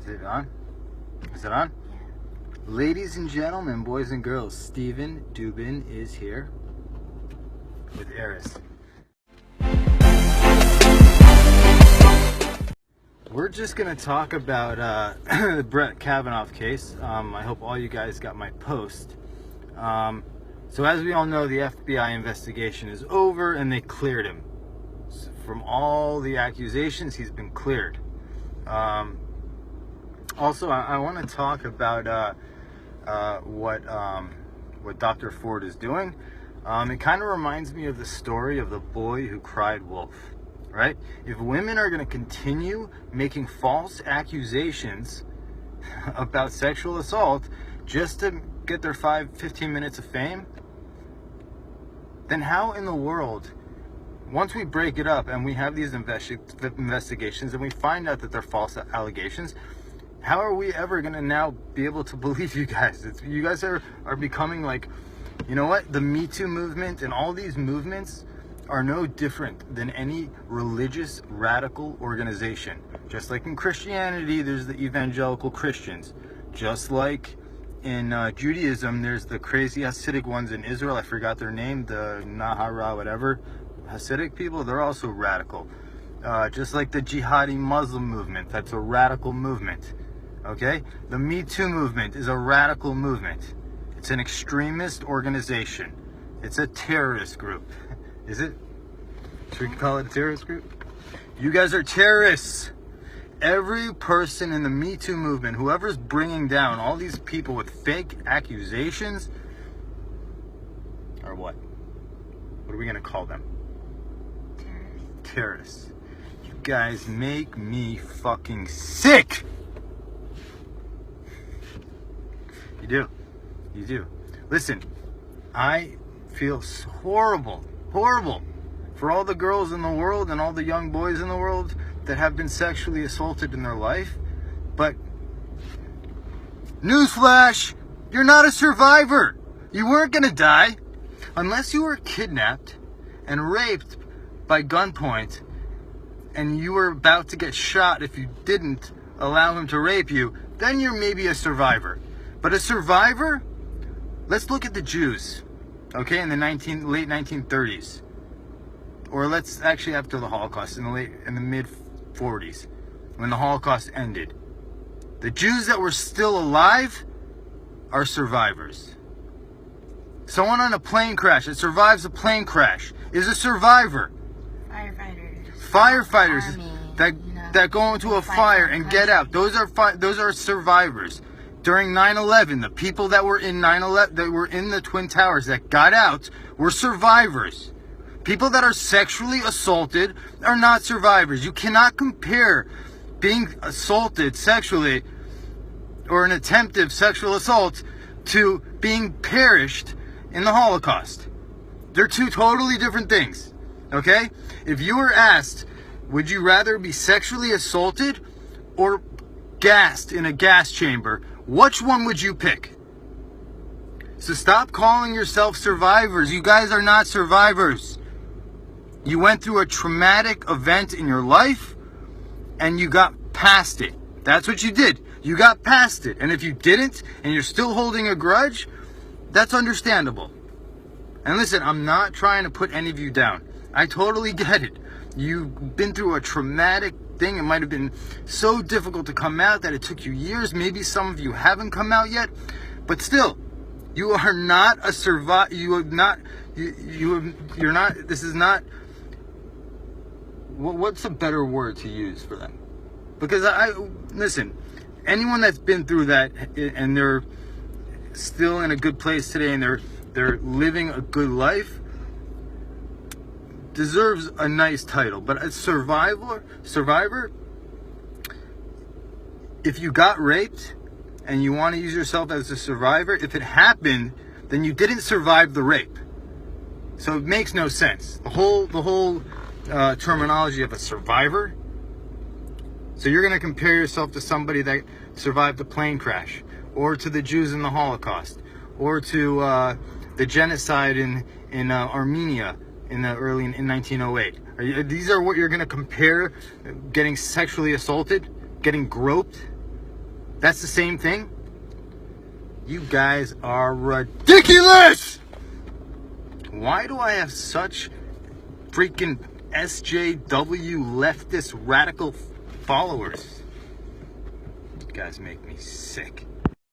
Is it on? Is it on? Yeah. Ladies and gentlemen, boys and girls, Steven Dubin is here with Eris. We're just going to talk about the Brett Kavanaugh case. I hope all you guys got my post. So as we all know, the FBI investigation is over and they cleared him. So from all the accusations, he's been cleared. Also, I want to talk about what Dr. Ford is doing. It kind of reminds me of the story of the boy who cried wolf, right? If women are going to continue making false accusations about sexual assault just to get their 15 minutes of fame, then how in the world, once we break it up and we have these investigations and we find out that they're false allegations, how are we ever going to now be able to believe you guys? You guys are becoming like, you know what? The Me Too movement and all these movements are no different than any religious radical organization. Just like in Christianity, there's the evangelical Christians. Just like in Judaism, there's the crazy Hasidic ones in Israel. I forgot their name, the Nahara, whatever. Hasidic people, they're also radical. Just like the jihadi Muslim movement, that's a radical movement. Okay? The Me Too movement is a radical movement. It's an extremist organization. It's a terrorist group. Is it? Should we call it a terrorist group? You guys are terrorists. Every person in the Me Too movement, whoever's bringing down all these people with fake accusations, or what? What are we going to call them? Terrorists. You guys make me fucking sick. You do. You do. Listen, I feel horrible for all the girls in the world and all the young boys in the world that have been sexually assaulted in their life. But newsflash, you're not a survivor. You weren't going to die unless you were kidnapped and raped by gunpoint and you were about to get shot if you didn't allow him to rape you. Then you're maybe a survivor. But a survivor, let's look at the Jews, okay, in the late 1930s. Or let's actually after the Holocaust, in the mid 40s, when the Holocaust ended. The Jews that were still alive are survivors. Someone on a plane crash that survives a plane crash is a survivor. Firefighters Army, that go into a fire and get out. Those are survivors. During 9/11, the people that were in 9/11 that were in the Twin Towers that got out were survivors. People that are sexually assaulted are not survivors. You cannot compare being assaulted sexually or an attempted sexual assault to being perished in the Holocaust. They're two totally different things. Okay? If you were asked, would you rather be sexually assaulted or gassed in a gas chamber, which one would you pick? So stop calling yourself survivors. You guys are not survivors. You went through a traumatic event in your life and you got past it. That's what you did. You got past it. And if you didn't and you're still holding a grudge, that's understandable. And listen, I'm not trying to put any of you down. I totally get it. You've been through a traumatic thing. It might have been so difficult to come out that it took you years. Maybe some of you haven't come out yet. But still, you are not a survivor. You're not, this is not, what's a better word to use for them? Because listen, anyone that's been through that and they're still in a good place today and they're living a good life deserves a nice title. But a survivor, if you got raped and you want to use yourself as a survivor, if it happened, then you didn't survive the rape. So it makes no sense. The whole terminology of a survivor. So you're going to compare yourself to somebody that survived a plane crash, or to the Jews in the Holocaust, or to the genocide in Armenia in 1908. These are what you're going to compare? Getting sexually assaulted, getting groped, That's the same thing. You guys are ridiculous! Why do I have such freaking SJW leftist radical followers? You guys make me sick.